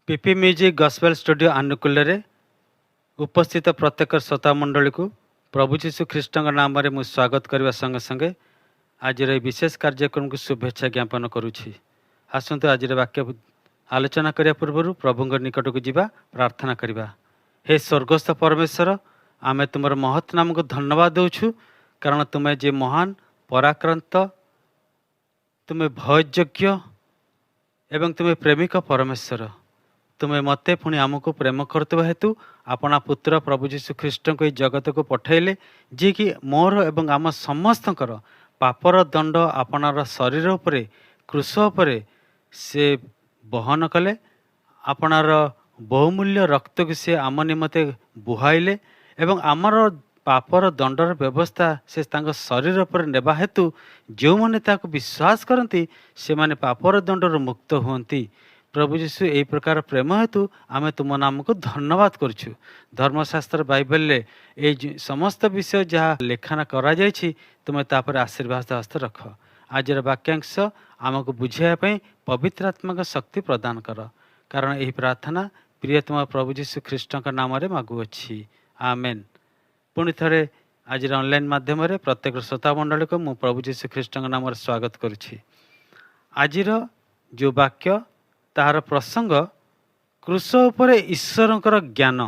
PP music gospel studio आनुकूल्य उपस्थित प्रत्येक श्रोता मंडली को प्रभु जीशु ख्रीष्ट नाम मु स्वागत करने संगे संगे आज विशेष कार्यक्रम को शुभेच्छा ज्ञापन करुछि। आसतु आज वाक्य आलोचना करने पूर्व प्रभु निकट को जीवा प्रार्थना करवा। हे स्वर्गस्थ परमेश्वर, आमे तुमर महत् नाम को धन्यवाद देउछु, कारण तुम्हें जे महान पराक्रांत, तुम्हें भययोग्य एवं तुम्हें प्रेमिक परमेश्वर, तुम्हें मते पुणी आमको प्रेम करते हेतु अपना पुत्र प्रभु जीशु ख्रीष्ट को जगत को पठाइले, जी कि मोर एवं आम समस्तकर पापर दंड आपनार शरीर उपरे क्रूस उपरे से बहन कले। आपनार बहुमूल्य रक्त को से आम निमते बुहाइले एवं आमर पापर दंडर व्यवस्था से शरीर पर नेबा हेतु जो मैंने ताको विश्वास करती से माने पापर दंडर मुक्त हुंती। प्रभु जीशु यही प्रकार प्रेम हेतु आमे तुम नाम को धन्यवाद करुछु। धर्मशास्त्र बाइबल ये समस्त विषय जहाँ लेखना करा जायछि तुम तापर आशीर्वाद हस्त रख। आज वाक्यांश आमको बुझाइवाई पवित्र आत्मा का शक्ति प्रदान कर, कारण यही प्रार्थना प्रियतम प्रभु जीशु ख्रीष्ट नाम मागुअछि, आमेन। पुणी थे आज ऑनलाइन माध्यम प्रत्येक श्रोता मंडली को मु प्रभु जीशु ख्रीष्ट नाम स्वागत करुछि। आज जो वाक्य तार प्रसंग क्रूस उपरे ईश्वर ज्ञान,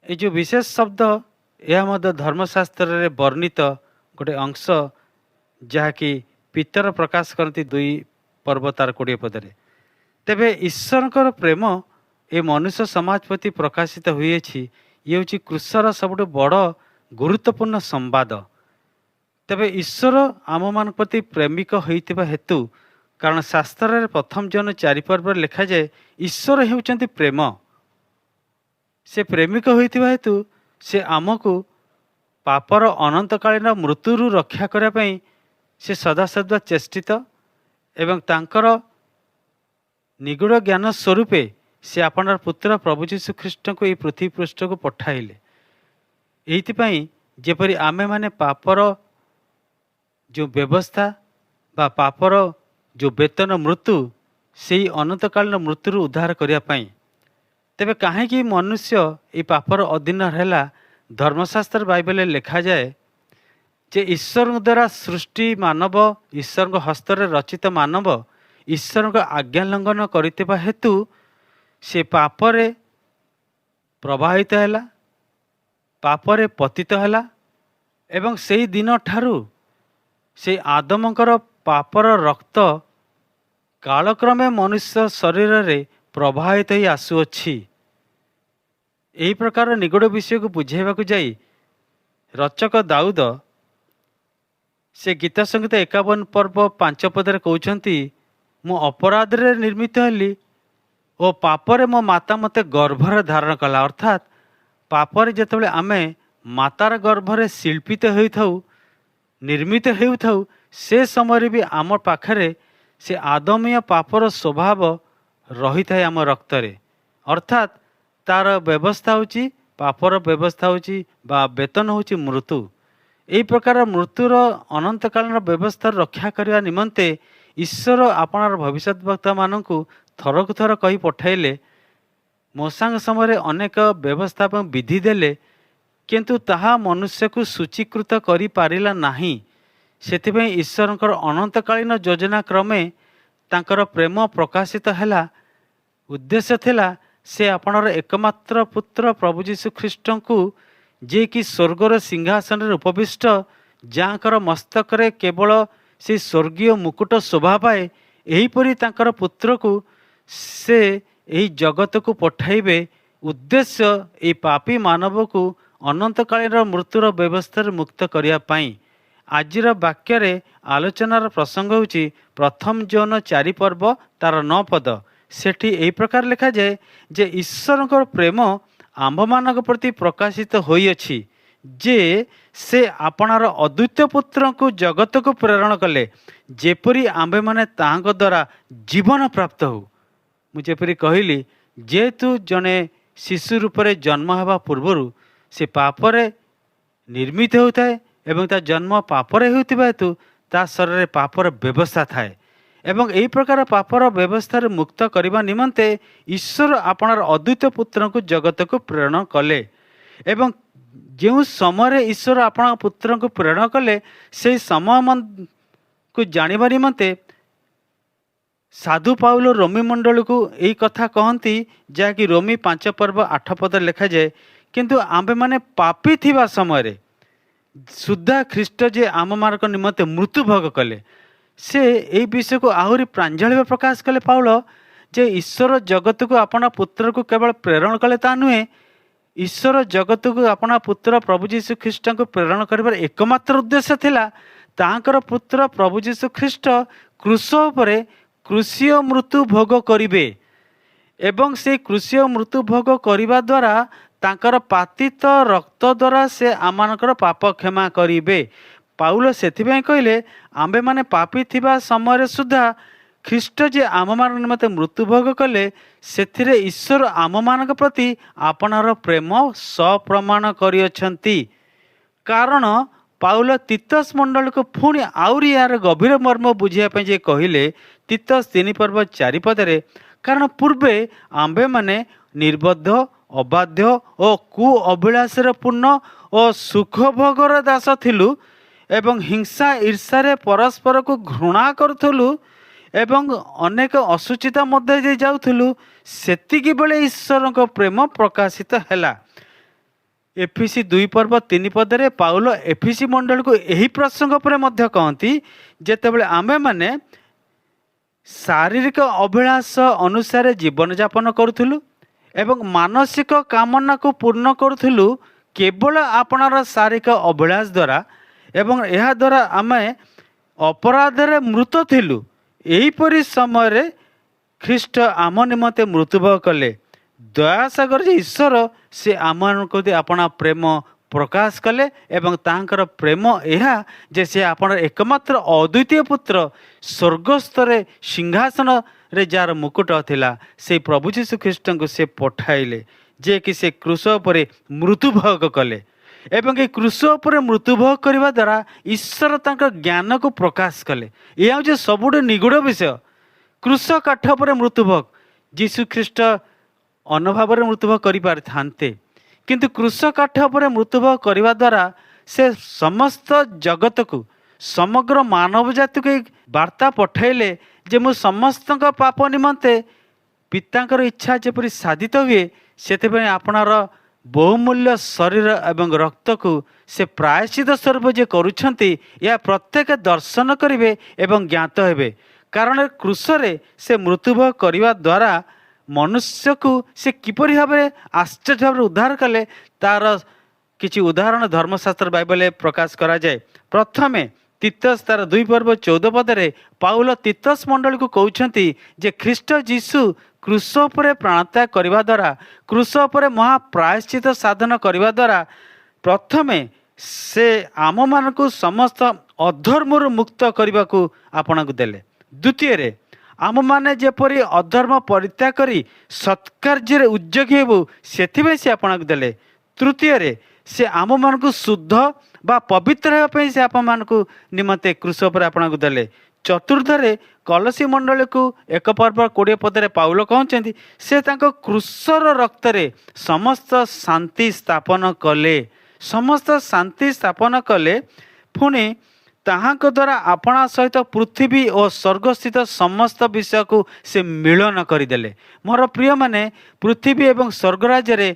ये जो विशेष शब्द यह धर्मशास्त्र रे वर्णित गोटे अंश जहाँकि पितर प्रकाश करती 2 पर्व तार 20 पदरे। तेबे ईश्वर प्रेम ए मनुष्य समाज प्रति प्रकाशित हुए, ये हूँ क्रूसर सबुठ बड़ गुरुत्वपूर्ण संवाद। तेबे ईश्वर आम मान प्रति प्रेमिक होइतिबा हेतु, कारण शास्त्र प्रथम जन 4 पर्व लिखा जाए ईश्वर हेउचंती प्रेम। से प्रेमिक होइतिबा हेतु से आमको पापर अनंतकालीन मृत्यु रक्षा करने से सदासदा चेष्टित एवं तांकर निगूढ़ ज्ञान स्वरूपे से आपनार पुत्र प्रभु जीशु ख्रीष्ट को ये पृथ्वी पृष्ठ को पठाइले। एइथिपाई जेपरि आमे माने पापर जो व्यवस्था बा पापर जो वेतन मृत्यु से अनंतकालीन मृत्यु उद्धार करने। तेबे कहीं मनुष्य ये पापर अधीन है, धर्मशास्त्र बाइबल लिखा जाए जे ईश्वर द्वारा सृष्टि मानव, ईश्वर हस्तर रचित मानव ईश्वर को आज्ञा लंघन करते हेतु से पापरे प्रभावित है, पापरे पतित है एवं से दिन ठारू से आदमकर पापर रक्त कालक्रमे मनुष्य शरीर रे प्रभावित ही आसुअछि। यही प्रकार निगूढ़ विषय को बुझाइबा जाई रचक दाऊद से गीत संगीत 51 पर्व 5 पदरे कहउछंती, मु अपराध रे निर्मित हली ओ पापरे मो माता मते गर्भरे धारण कला। अर्थात पापरे जेतेबेले आमे मातार गर्भरे शिल्पित होइथाउ, निर्मित होइथाउ, से समय भी आम पाखरे से आदमीय पापर स्वभाव रही थाए आम रक्तरे। अर्थात तार व्यवस्था होची पापर व्यवस्था होची बा वेतन होची मृत्यु। यही प्रकार मृत्युर अनंतकालीन व्यवस्था रक्षा करने निमंते ईश्वर आपनार भविष्यवक्ता मानू थरकु थर कही पठाइले। मोसांग समय अनेक व्यवस्था विधि देले, किंतु ताहा मनुष्य को सूचीकृत करि पारिला नाही। सेथिपई ईश्वरंकर अनंतकालीन योजना क्रमे तांकर प्रेम प्रकाशित हैला। उद्देश्य थिला से आपणर एकमात्र पुत्र प्रभु जीशु ख्रीष्ट को, जे कि स्वर्गर सिंहासन रे उपविष्ट, जाकर मस्तक रे केवल से स्वर्गीय मुकुट शोभा पाए, एहीपरि तांकर पुत्र को से यही जगत को पठाइबे। उद्देश्य ये पापी मानव को अनंतकालीन मृत्युर व्यवस्था मुक्त करिया पाई। आजिर वाक्य रे आलोचनार प्रसंग होची प्रथम जन 4 पर्व तार 9 पद। सेठी यही प्रकार लिखा जाए जे ईश्वर प्रेम आंभ मान प्रति प्रकाशित होइअछि, जे से आपनार अद्वितीय पुत्र को जगत को प्रेरण कले, जेपरी आंभे माने तांग द्वारा जीवन प्राप्त हो। मुझेपरी कहली, जेहेतु जने शिशु रूप से जन्म होगा पूर्वर से पापरे निर्मित होता है एवं ता जन्म पापरे होता हेतु ता शरीर पापर व्यवस्था थाए ଏବଂ ଏହି ପ୍ରକାର ପାପର ବ୍ୟବସ୍ଥାରୁ ମୁକ୍ତ କରିବା ନିମନ୍ତେ ଈଶ୍ୱର ଆପଣାର ଅଦ୍ୱିତୀୟ ପୁତ୍ରଙ୍କୁ ଜଗତକୁ ପ୍ରେରଣ କଲେ। ଏବଂ ଯେଉଁ ସମୟରେ ଈଶ୍ୱର ଆପଣଙ୍କ ପୁତ୍ରଙ୍କୁ ପ୍ରେରଣ କଲେ ସେହି ସମୟକୁ ଜାଣିବା ନିମନ୍ତେ ସାଧୁ ପାଉଲ ରୋମୀ ମଣ୍ଡଳୀକୁ ଏହି କଥା କହନ୍ତି, ଯାହାକି ରୋମୀ 5:8 ଲେଖାଯାଏ, କିନ୍ତୁ ଆମ୍ଭେମାନେ ପାପୀ ଥିବା ସମୟରେ ସୁଦ୍ଧା ଖ୍ରୀଷ୍ଟ ଯେ ଆମମାନଙ୍କ ନିମନ୍ତେ ମୃତ୍ୟୁଭୋଗ କଲେ। ସେ ଏହି ବିଷୟକୁ ଆହୁରି ପ୍ରାଞ୍ଜଳ ପ୍ରକାଶ କଲେ ପାଉଲ, ଯେ ଈଶ୍ୱର ଜଗତକୁ ଆପଣ ପୁତ୍ରକୁ କେବଳ ପ୍ରେରଣ କଲେ ତା ନୁହେଁ, ଈଶ୍ୱର ଜଗତକୁ ଆପଣ ପୁତ୍ର ପ୍ରଭୁ ଯୀଶୁ ଖ୍ରୀଷ୍ଟଙ୍କୁ ପ୍ରେରଣ କରିବାର ଏକମାତ୍ର ଉଦ୍ଦେଶ୍ୟ ଥିଲା ତାଙ୍କର ପୁତ୍ର ପ୍ରଭୁ ଯୀଶୁ ଖ୍ରୀଷ୍ଟ କ୍ରୁଶ ଉପରେ କ୍ରୁଶୀୟ ମୃତ୍ୟୁ ଭୋଗ କରିବେ ଏବଂ ସେଇ କ୍ରୁଶୀୟ ମୃତ୍ୟୁ ଭୋଗ କରିବା ଦ୍ୱାରା ତାଙ୍କର ପାତିତ ରକ୍ତ ଦ୍ୱାରା ସେ ଆମମାନଙ୍କର ପାପ କ୍ଷମା କରିବେ। ପାଉଲ ସେଥିପାଇଁ କହିଲେ, ଆମ୍ଭେମାନେ ପାପୀ ଥିବା ସମୟରେ ସୁଦ୍ଧା ଖ୍ରୀଷ୍ଟ ଯେ ଆମମାନଙ୍କ ନିମନ୍ତେ ମୃତ୍ୟୁଭୋଗ କଲେ, ସେଥିରେ ଈଶ୍ୱର ଆମମାନଙ୍କ ପ୍ରତି ଆପଣାର ପ୍ରେମ ସପ୍ରମାଣ କରିଅଛନ୍ତି। କାରଣ ପାଉଲ ତିତସ୍ ମଣ୍ଡଳୀକୁ ପୁଣି ଆହୁରି ଏହାର ଗଭୀର ମର୍ମ ବୁଝିବା ପାଇଁ ଯେ କହିଲେ ତିତସ୍ 3:4, କାରଣ ପୂର୍ବେ ଆମ୍ଭେମାନେ ନିର୍ବୋଧ, ଅବାଧ୍ୟ ଓ କୁ ଅଭିଳାଷରେ ପୂର୍ଣ୍ଣ ଓ ସୁଖଭୋଗର ଦାସ ଥିଲୁ ଏବଂ ହିଂସା ଈର୍ଷାରେ ପରସ୍ପରକୁ ଘୃଣା କରୁଥିଲୁ ଏବଂ ଅନେକ ଅସୁଚିତା ମଧ୍ୟ ଦେଇ ଯାଉଥିଲୁ। ସେତିକି ବେଳେ ଈଶ୍ୱରଙ୍କ ପ୍ରେମ ପ୍ରକାଶିତ ହେଲା। ଏଫିସି 2:3 ପାଉଲ ଏଫିସି ମଣ୍ଡଳୀକୁ ଏହି ପ୍ରସଙ୍ଗ ଉପରେ ମଧ୍ୟ କହନ୍ତି, ଯେତେବେଳେ ଆମ୍ଭେମାନେ ଶାରୀରିକ ଅଭିଳାଷ ଅନୁସାରେ ଜୀବନଯାପନ କରୁଥିଲୁ ଏବଂ ମାନସିକ କାମନାକୁ ପୂର୍ଣ୍ଣ କରୁଥିଲୁ କେବଳ ଆପଣାର ଶାରୀରିକ ଅଭିଳାଷ ଦ୍ୱାରା, ଏବଂ ଏହା ଦ୍ୱାରା ଆମେ ଅପରାଧରେ ମୃତ ଥିଲୁ। ଏହିପରି ସମୟରେ ଖ୍ରୀଷ୍ଟ ଆମ ନିମନ୍ତେ ମୃତ୍ୟୁଭୋଗ କଲେ। ଦୟାସାଗର ଯେ ଈଶ୍ୱର ସେ ଆମମାନଙ୍କୁ ଆପଣା ପ୍ରେମ ପ୍ରକାଶ କଲେ ଏବଂ ତାଙ୍କର ପ୍ରେମ ଏହା ଯେ ସେ ଆପଣର ଏକମାତ୍ର ଅଦ୍ୱିତୀୟ ପୁତ୍ର ସ୍ୱର୍ଗସ୍ତରେ ସିଂହାସନରେ ଯାହାର ମୁକୁଟ ଥିଲା ସେଇ ପ୍ରଭୁ ଯୀଶୁ ଖ୍ରୀଷ୍ଟଙ୍କୁ ସେ ପଠାଇଲେ, ଯିଏକି ସେ କ୍ରୁଶ ଉପରେ ମୃତ୍ୟୁଭୋଗ କଲେ। ଏବଂ ଏ କ୍ରୁଶ ଉପରେ ମୃତ୍ୟୁଭୋଗ କରିବା ଦ୍ୱାରା ଈଶ୍ୱର ତାଙ୍କ ଜ୍ଞାନକୁ ପ୍ରକାଶ କଲେ। ଏହା ହେଉଛି ସବୁଠୁ ନିଗୁଢ଼ ବିଷୟ। କ୍ରୁଶ କାଠ ଉପରେ ମୃତ୍ୟୁଭୋଗ, ଯୀଶୁ ଖ୍ରୀଷ୍ଟ ଅନଭାବରେ ମୃତ୍ୟୁଭୋଗ କରିପାରିଥାନ୍ତେ, କିନ୍ତୁ କ୍ରୁଶ କାଠ ଉପରେ ମୃତ୍ୟୁଭୋଗ କରିବା ଦ୍ୱାରା ସେ ସମସ୍ତ ଜଗତକୁ, ସମଗ୍ର ମାନବ ଜାତିକୁ ଏହି ବାର୍ତ୍ତା ପଠାଇଲେ ଯେ ମୁଁ ସମସ୍ତଙ୍କ ପାପ ନିମନ୍ତେ ପିତାଙ୍କର ଇଚ୍ଛା ଯେପରି ସାଧିତ ହୁଏ, ସେଥିପାଇଁ ଆପଣର ବହୁମୂଲ୍ୟ ଶରୀର ଏବଂ ରକ୍ତକୁ ସେ ପ୍ରାୟଶ୍ଚିତ ସ୍ୱରୂପ ଯେ କରୁଛନ୍ତି, ଏହା ପ୍ରତ୍ୟେକ ଦର୍ଶନ କରିବେ ଏବଂ ଜ୍ଞାତ ହେବେ। କାରଣ କ୍ରୁଶରେ ସେ ମୃତ୍ୟୁଭୋଗ କରିବା ଦ୍ୱାରା ମନୁଷ୍ୟକୁ ସେ କିପରି ଭାବରେ ଆଶ୍ଚର୍ଯ୍ୟ ଭାବରେ ଉଦ୍ଧାର କଲେ, ତାର କିଛି ଉଦାହରଣ ଧର୍ମଶାସ୍ତ୍ର ବାଇବଲରେ ପ୍ରକାଶ କରାଯାଏ। ପ୍ରଥମେ ତିତସ୍ ତାର 2:14 ପାଉଲ ତିତସ୍ ମଣ୍ଡଳୀକୁ କହୁଛନ୍ତି ଯେ ଖ୍ରୀଷ୍ଟ ଯୀଶୁ କ୍ରୁଶ ଉପରେ ପ୍ରାଣତ୍ୟାଗ କରିବା ଦ୍ୱାରା, କ୍ରୁଶ ଉପରେ ମହାପ୍ରାୟଶ୍ଚିତ ସାଧନ କରିବା ଦ୍ୱାରା ପ୍ରଥମେ ସେ ଆମମାନଙ୍କୁ ସମସ୍ତ ଅଧର୍ମରୁ ମୁକ୍ତ କରିବାକୁ ଆପଣଙ୍କୁ ଦେଲେ। ଦ୍ୱିତୀୟରେ ଆମମାନେ ଯେପରି ଅଧର୍ମ ପରିତ୍ୟାଗ କରି ସତ୍କାର୍ଯ୍ୟରେ ଉଦ୍ଯୋଗୀ ହେବୁ ସେଥିପାଇଁ ସେ ଆପଣଙ୍କୁ ଦେଲେ। ତୃତୀୟରେ ସେ ଆମମାନଙ୍କୁ ଶୁଦ୍ଧ ବା ପବିତ୍ର ହେବା ପାଇଁ ସେ ଆପଣମାନଙ୍କୁ ନିମନ୍ତେ କ୍ରୁଶ ଉପରେ ଆପଣଙ୍କୁ ଦେଲେ। ଚତୁର୍ଥରେ କଲସୀ ମଣ୍ଡଳୀକୁ 1:20 ପାଉଲ କହୁଛନ୍ତି ସେ ତାଙ୍କ କ୍ରୁଶର ରକ୍ତରେ ସମସ୍ତ ଶାନ୍ତି ସ୍ଥାପନ କଲେ, ସମସ୍ତ ଶାନ୍ତି ସ୍ଥାପନ କଲେ। ପୁଣି ତାହାଙ୍କ ଦ୍ୱାରା ଆପଣା ସହିତ ପୃଥିବୀ ଓ ସ୍ୱର୍ଗସ୍ଥିତ ସମସ୍ତ ବିଷୟକୁ ସେ ମିଳନ କରିଦେଲେ। ମୋର ପ୍ରିୟମାନେ, ପୃଥିବୀ ଏବଂ ସ୍ୱର୍ଗ ରାଜ୍ୟରେ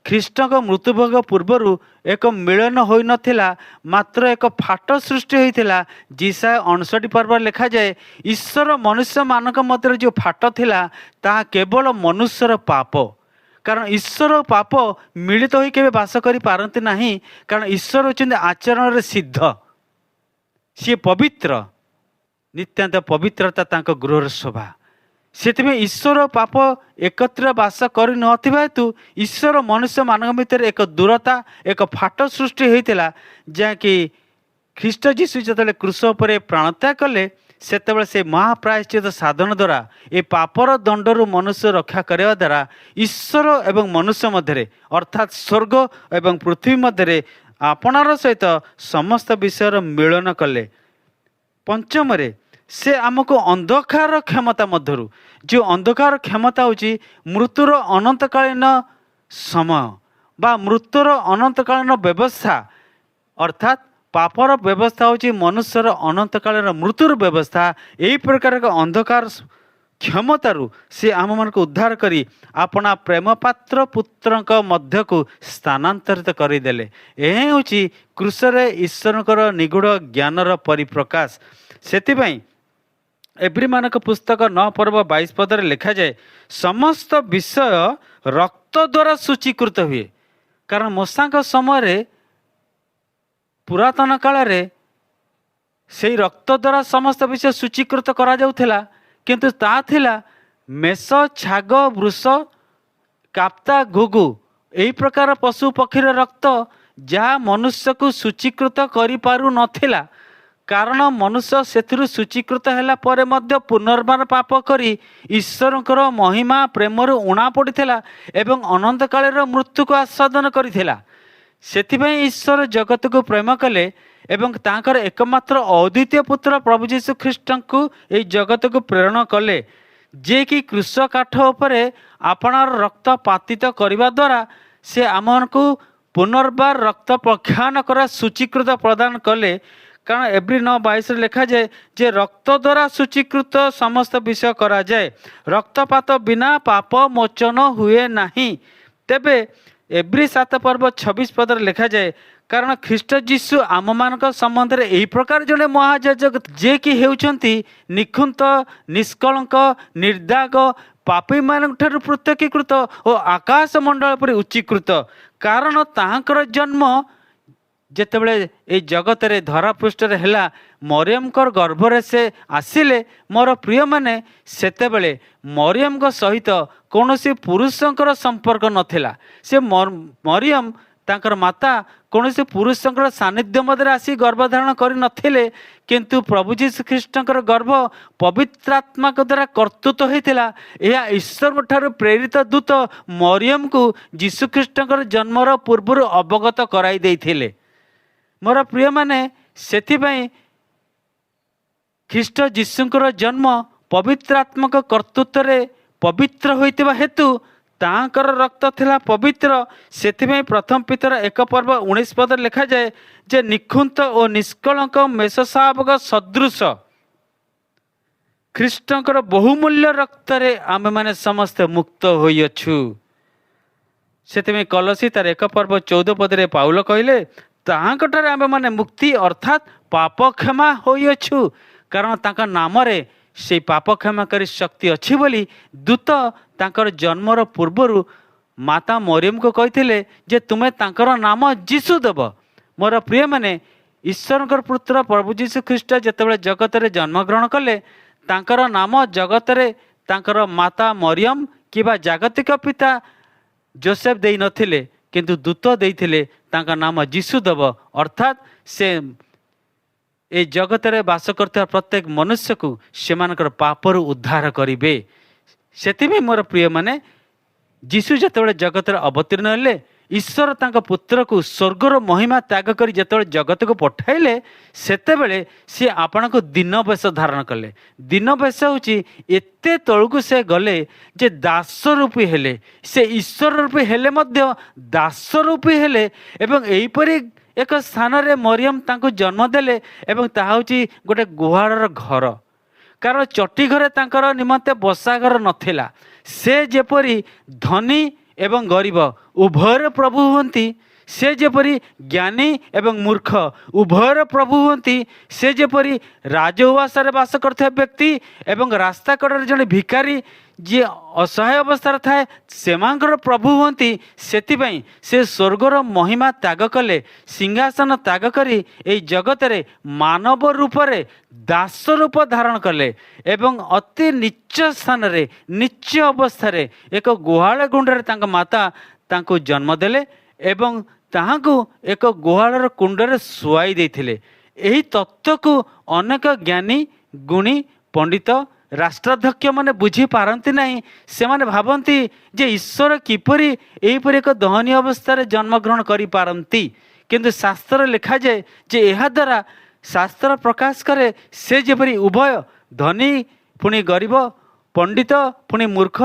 ଖ୍ରୀଷ୍ଟଙ୍କ ମୃତ୍ୟୁଭୋଗ ପୂର୍ବରୁ ଏକ ମିଳନ ହୋଇନଥିଲା, ମାତ୍ର ଏକ ଫାଟ ସୃଷ୍ଟି ହୋଇଥିଲା। ଯିଶାୟା 59 ଲେଖାଯାଏ, ଈଶ୍ୱର ମନୁଷ୍ୟମାନଙ୍କ ମଧ୍ୟରେ ଯେଉଁ ଫାଟ ଥିଲା ତାହା କେବଳ ମନୁଷ୍ୟର ପାପ। କାରଣ ଈଶ୍ୱର ପାପ ମିଳିତ ହୋଇ କେବେ ବାସ କରିପାରନ୍ତି ନାହିଁ, କାରଣ ଈଶ୍ୱର ହେଉଛନ୍ତି ଆଚରଣରେ ସିଦ୍ଧ, ସିଏ ପବିତ୍ର, ନିତ୍ୟାନ୍ତ ପବିତ୍ରତା ତାଙ୍କ ଗୃହର ଶୋଭା। ସେଥିପାଇଁ ଈଶ୍ୱର ପାପ ଏକତ୍ର ବାସ କରିନଥିବା ହେତୁ ଈଶ୍ୱର ମନୁଷ୍ୟମାନଙ୍କ ଭିତରେ ଏକ ଦୂରତା, ଏକ ଫାଟ ସୃଷ୍ଟି ହୋଇଥିଲା, ଯାହାକି ଖ୍ରୀଷ୍ଟ ଯୀଶୁ ଯେତେବେଳେ କ୍ରୁଶ ଉପରେ ପ୍ରାଣତ୍ୟାଗ କଲେ ସେତେବେଳେ ସେ ମହାପ୍ରାୟଶ୍ଚିତ ସାଧନ ଦ୍ୱାରା ଏ ପାପର ଦଣ୍ଡରୁ ମନୁଷ୍ୟ ରକ୍ଷା କରିବା ଦ୍ୱାରା ଈଶ୍ୱର ଏବଂ ମନୁଷ୍ୟ ମଧ୍ୟରେ, ଅର୍ଥାତ୍ ସ୍ୱର୍ଗ ଏବଂ ପୃଥିବୀ ମଧ୍ୟରେ ଆପଣାର ସହିତ ସମସ୍ତ ବିଷୟର ମିଳନ କଲେ। ପଞ୍ଚମରେ से आमको अंधकार क्षमता मध्यरु जो अंधकार क्षमता होची मृत्युर अनंतकालीन समय बा मृत्युर अनंतकालीन व्यवस्था अर्थात पापर व्यवस्था होची मनुष्यर अनंतकालीन मृत्युर व्यवस्था। यही प्रकार का अंधकार क्षमतारू से आम मन को उद्धार करी अपना प्रेम पात्र पुत्रक मध्य को स्थानांतरित करदेले। यह हूँ क्रूसरे ईश्वर निगूढ़ ज्ञानर परिप्रकाश। से एब्री मानक पुस्तक 9 पर्व 22 पदर लिखा जाए समस्त विषय रक्त द्वारा सूचीकृत हुए। कारण मूसा समय पुरातन काल से रक्त द्वारा समस्त विषय सूचीकृत करा जाउथिला, किंतु ता थिला मेष छाग वृष काप्ता घुघु यही प्रकार पशु पक्षीर रक्त जहाँ मनुष्य को सूचीकृत करि पारु नथिला। कारण मनुष्य से सूचीकृत हैला परे मध्य पुनर्बार पाप करी ईश्वरकर महिमा प्रेमरु उणा पड़िथिला एवं अनंत कालर मृत्यु को आस्वादन करिथिला। सेथिबाई ईश्वर जगत को प्रेम कले एवं तांकर एकमात्र अद्वितीय पुत्र प्रभु जीशु ख्रीष्ट को यही जगत को प्रेरण कले, जे कि क्रूस काठ उपरे आपणार रक्त पातित करने द्वारा से आम को पुनर्बार रक्त प्रख्यान कर सूचीकृत प्रदान कले। कारण एब्री 9:22 लिखा जाए जे रक्त द्वारा सूचीकृत समस्त विषय करा जाए, रक्तपात बिना पाप मोचन हुए नहीं। तेबे एब्री 7 पर्व 26 पदर लिखा जाए कारण ख्रीष्ट जीशु आम मान संबंध में यही प्रकार जड़े महायाजक जे कि हेउचंती निखुंत निष्कलंक निर्दाग पापी मान पृथकीकृत और आकाश मंडल पर उच्चीकृत। कारण ताहाकर जन्म जेतेबेले ए जगत रे धरा पृष्ठ रे हैला मरियम कर गर्भ से आसिले मोर प्रिय माने सेतेबेले मरियम को सहित कौनसी पुरुषंकर संपर्क नथिला। से मरियम तांकर माता कौनसी पुरुषंकर सानिध्य मध्य आसी गर्भधारण कर नथिले, किंतु प्रभु जीशु ख्रीष्टंकर गर्भ पवित्रात्मा द्वारा कर्तृत्व होता। यह ईश्वर ठार प्रेरित दूत मरियम को जीशु ख्रीष्टंकर जन्मर पूर्व अवगत कराई देइथिले। मोर प्रिय माने सेथिबाई ख्रीष्ट जीशुंकर जन्म पवित्र आत्मक कर्तृत्व रे पवित्र होइतिबा हेतु तांकर रक्त थिला पवित्र। सेथिबाई प्रथम पितर 1 पर्व 19 पद लिखा जाए जे निखुंत और निष्कलंक मेषशावक सदृश ख्रीष्टंकर बहुमूल्य रक्त रे आमे माने समस्त मुक्त होइअछु। सेथिबाई कलसी तार 1 पर्व 14 पद रे पाउल कहले ताहांकटारे आमे माने मुक्ति अर्थात पाप क्षमा होइअछु। कारण तांका नाम रे से पाप क्षमाकारी शक्ति अच्छी बोली दूत तांकर जन्मर पूर्वरु माता मरियम को कहिथिले जे तुमे तांकर नाम जीशु देव। मोर प्रिय माने ईश्वरकर पुत्र प्रभु जीशु ख्रीष्ट जेतेबेले जगत रे जन्म ग्रहण कले तांकर नाम जगत रे तांकर माता मरियम किबा जागतिक पिता जोसेफ देई नथिले, किंतु दूत देइथिले तांका नाम जीशु देव। अर्थात से ए जगत रे बास करता प्रत्येक मनुष्य को सेमानकर पापर उद्धार करिवे। सेतिबे मोर प्रिय माने जीशु जेतेबेले जगत रे अवतीर्ण हेले ईश्वर तांका पुत्र को स्वर्गर महिमा त्याग करी जेतेबेले जगत को पठाइले सेतेबेले से आपण को दिन बेश धारण कले। दिन बेश होची एते तळकु से गले जे दास रूपी हेले, से ईश्वर रूपी हेले मध्य दास रूपी हेले एवं एही परी एक स्थान रे मरियम तांको जन्म देले एवं ताहा होची गोटे गुहाळर घर। कारण चटी घरे तांकर निमंते बसा घर नथिला। से जेपरी धनी एवं गरीब उभयर प्रभु हुंती, से जेपरी ज्ञानी एवं मूर्ख उभयर प्रभु हुंती, से जेपरी राजउवास रे वास करथे व्यक्ति एवं रास्ता कड़े जने भिकारी जी असहाय अवस्था थाए सेमांकर प्रभु हुंती। सेतिबाई से स्वर्गर महिमा त्याग कले, सिंहासन त्याग करी ए जगत रे मानव रूप रे दास रूप धारण कले एवं अति नीच स्थान रे नीच अवस्था रे एक गुहाळ गुंडरे तांका माता तांको जन्म देले एवं ताहाको एक गुहाळर कुंडरे सुआई देथिले। एही तत्व को अनेक ज्ञानी गुणी पंडित राष्ट्राध्यक्ष माने बुझी पारती नहीं। से माने भावती जे ईश्वर किपरि एहीपरि एक दहनीय अवस्था रे जन्म ग्रहण करि पारंती, किंतु शास्त्र लिखा जाए जे एहा द्वारा शास्त्र प्रकाश करे से जेपरि उभय ଧନୀ ପୁଣି ଗରିବ, ପଣ୍ଡିତ ପୁଣି ମୂର୍ଖ,